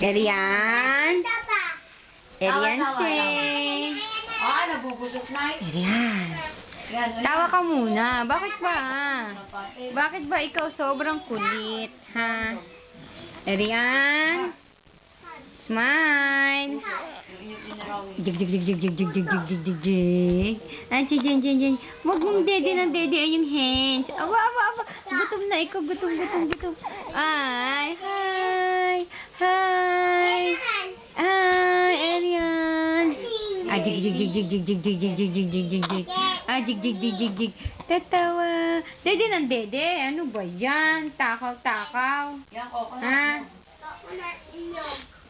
Erian. Erian Shane. Nabubugot na. Erian. Tawa ka muna. Bakit ba? Bakit ba ikaw sobrang kulit? Ha? Erian. Smile. Jig jig jig jig jig jig jig jig jig jig jig. Ay, jen jen jen. Wag mong dede ng dede ay yung hands. Awa awa awa. Gutom na ikaw. Gutom gutom gutom. Ay, hi. Hi. Ay, Erian. Ay, jig jig jig jig jig jig jig jig jig jig jig jig jig. Ay, jig jig jig jig jig. Tatawa. Dede ng dede. Ano ba yan? Takaw takaw. Yan, coconut. Ha?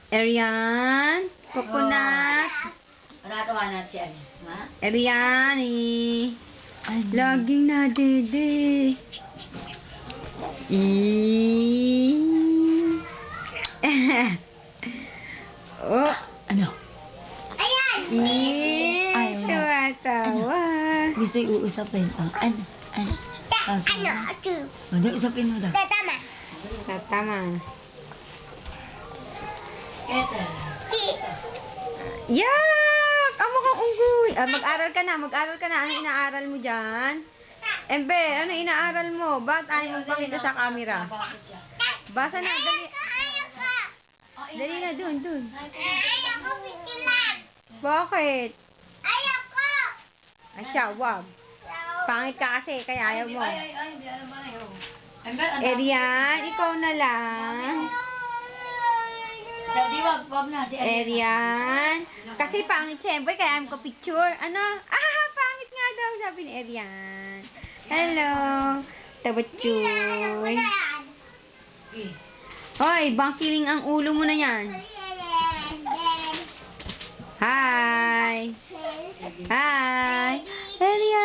Erian, coconut. Natawa na si Ari. Ha? Erian, laging na dede. Oh, Ano? tumatawa. Gusto yung uusapin. Ano? Ano? Usapin mo daw. Tama. Kete. Yak! Amo kang unggoy. Mag-aral ka na. Ano inaaral mo dyan? Embe, ano inaaral mo? Ba't ayaw mong pakita sa camera? Basa na, dali. Dali na, dun. Bakit? Ay siya, wag. Pangit ka kasi, kaya ayaw mo. Hindi alam mo na yun. Erian, ikaw na lang. Sabi, wag na si Ari. Erian. Kasi pangit siyempre, kaya ayaw ko picture. Ano? Pangit nga daw, sabi ni Erian. Hello. Tabatchoy. Hoy, bangkiling ang ulo mo na yan. Hi. Hi. Erian.